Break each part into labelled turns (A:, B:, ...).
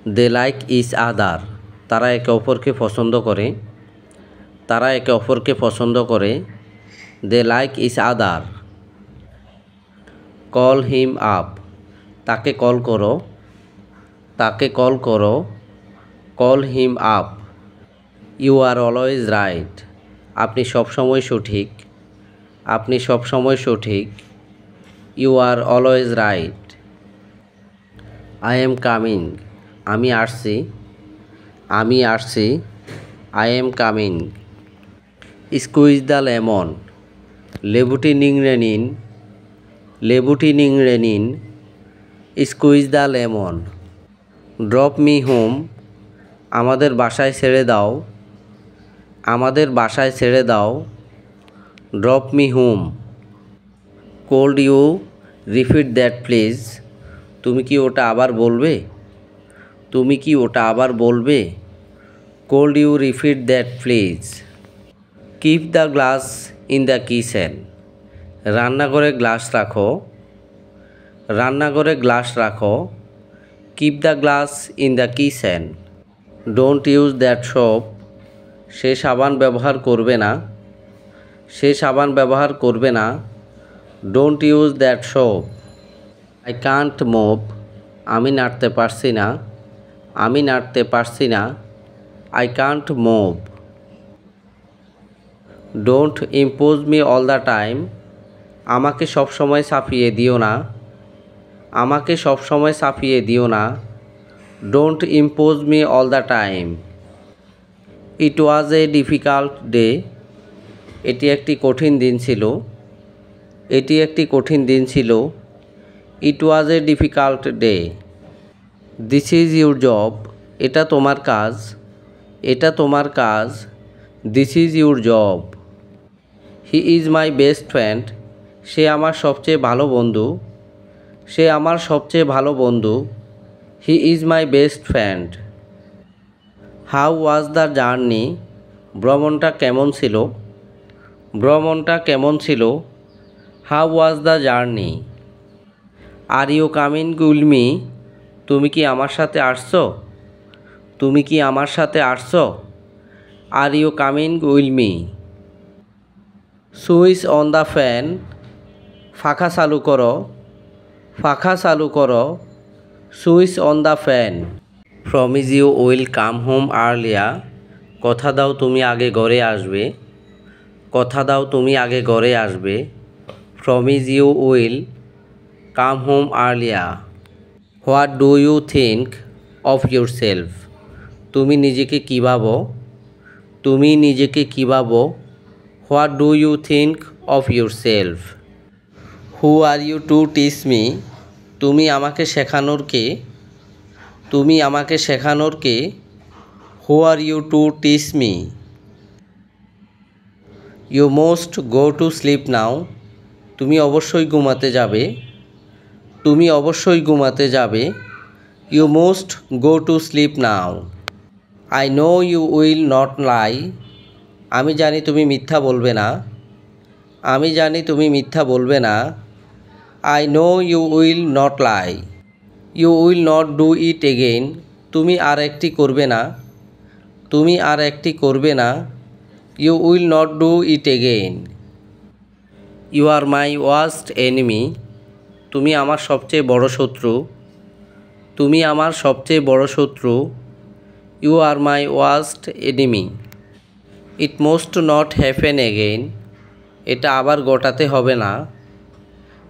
A: দে like each আদার, তারা একে অপরকে পছন্দ করে। তারা একে অপরকে পছন্দ করে। They like each other. Call him up, তাকে কল করো। তাকে কল করো। Call him up. You are always right, আপনি সবসময় সঠিক। আপনি সবসময় সঠিক। You are always right. I am coming, আমি আসছি। আমি আসছি। I am coming. Squeeze the lemon, লেবুটি নিংড়ে নিন। লেবুটি নিংড়ে নিন। Squeeze the lemon. Drop me home, আমাদের বাসায় ছেড়ে দাও। আমাদের বাসায় ছেড়ে দাও। Drop me home. Cold you repeat that please, তুমি কি ওটা আবার বলবে? তুমি কি ওটা আবার বলবে? Could you repeat that please. Keep the glass in the kitchen, রান্নাঘরে গ্লাস রাখো। রান্নাঘরে গ্লাস রাখো। Keep the glass in the kitchen. Don't use that soap, সে সাবান ব্যবহার করবে না। সে সাবান ব্যবহার করবে না। Don't use that soap. I can't move, আমি নাড়তে পারছি না। আমি নাড়তে পারছি না। I can't move. Don't impose me all the time, আমাকে সবসময় ছাপিয়ে দিও না। আমাকে সবসময় ছাপিয়ে দিও না। Don't impose me all the time. It was a difficult day, এটি একটি কঠিন দিন ছিল। এটি একটি কঠিন দিন ছিল। It was a difficult day. This is your job, এটা তোমার কাজ। এটা তোমার কাজ। This is your job. He is my best friend, সে আমার সবচেয়ে ভালো বন্ধু। সে আমার সবচেয়ে ভালো বন্ধু। He is my best friend. How was the journey, ভ্রমণটা কেমন ছিল? ভ্রমণটা কেমন ছিল? How was the journey. Are you coming with me, তুমি কি আমার সাথে আসছো? তুমি কি আমার সাথে আসছো? Are you coming with me. Switch on the fan, পাখা চালু করো। পাখা চালু করো। Switch on the fan. Promise you will come home earlier, কথা দাও তুমি আগে ঘরে আসবে। কথা দাও তুমি আগে ঘরে আসবে। Promise you will come home earlier. What do you think of yourself, তুমি নিজেকে কী ভাবো? তুমি নিজেকে কী ভাবো? What do you think of yourself. Who are you to teach me, তুমি আমাকে শেখানোর কে? তুমি আমাকে শেখানোর কে? Who are you to teach me. You most go to sleep now, তুমি অবশ্যই ঘুমাতে যাবে। তুমি অবশ্যই ঘুমাতে যাবে। You most go to sleep now. I know you will not lie, আমি জানি তুমি মিথ্যা বলবে না। আমি জানি তুমি মিথ্যা বলবে না। I know you will not lie. You will not do it again, তুমি আর একটি করবে না। তুমি আর একটি করবে না। You will not do it again. You are my worst enemy, তুমি আমার সবচেয়ে বড় শত্রু। তুমি আমার সবচেয়ে বড় শত্রু। You are my worst enemy. It must not happen again, এটা আবার ঘটাতে হবে না।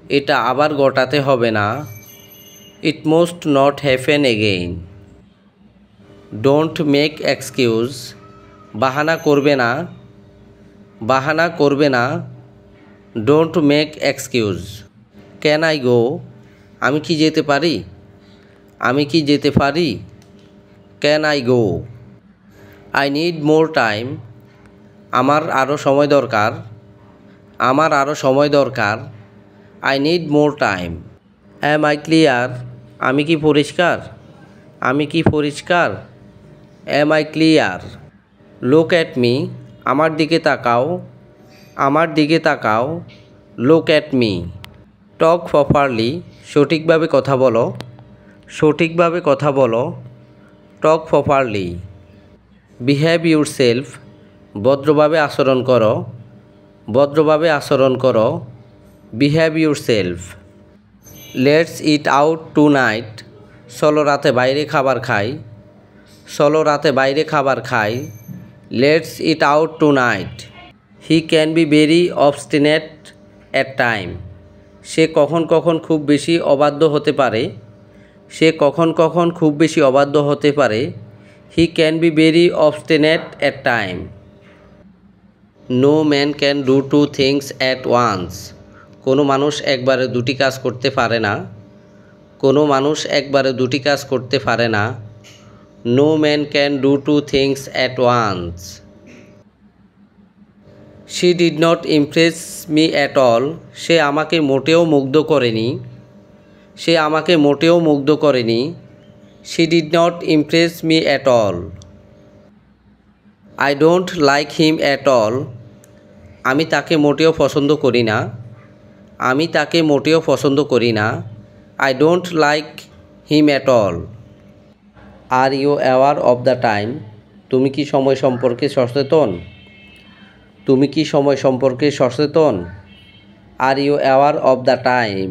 A: এটা আবার ঘটাতে হবে না। ইট must not happen again. Don't make excuse, বাহানা করবে না। বাহানা করবে না। Don't make excuse. Can I go, আমি কি যেতে পারি? আমি কি যেতে পারি? Can I go. I need more time, আমার আরও সময় দরকার। আমার আরও সময় দরকার। I need more time. Am I clear, আমি কি পরিষ্কার? আমি কি পরিষ্কার? Am I clear. Look at me, আমার দিকে তাকাও। আমার দিকে তাকাও। Look at me. Talk properly, সঠিকভাবে কথা বলো। সঠিকভাবে কথা বলো। টক প্রপারলি। বিহেভ ইউরসেলফ, ভদ্রভাবে আচরণ করো, ভদ্রভাবে আচরণ করো। Behave yourself. Let's eat out tonight, চলো রাতে বাইরে খাবার খাই, চলো রাতে বাইরে খাবার খাই। Let's eat out tonight. He can be very obstinate at time, সে কখন কখন খুব বেশি অবাধ্য হতে পারে, সে কখন কখন খুব বেশি অবাধ্য হতে পারে। He can be very obstinate at time. No man can do two things at once, কোনো মানুষ একবারে দুটি কাজ করতে পারে না, কোনো মানুষ একবারে দুটি কাজ করতে পারে না। No man can do two things at once. She did not impress me at all, সে আমাকে মোটেও মুগ্ধ করেনি, সে আমাকে মোটেও মুগ্ধ করেনি। She did not impress me at all. I don't like him at all, আমি তাকে মোটেও পছন্দ করি না, আমি তাকে মোটেও পছন্দ করি না। I don't like him at all. Are you aware of the time, তুমি কি সময় সম্পর্কে সচেতন, তুমি কি সময় সম্পর্কে সচেতন। Are you aware of the time.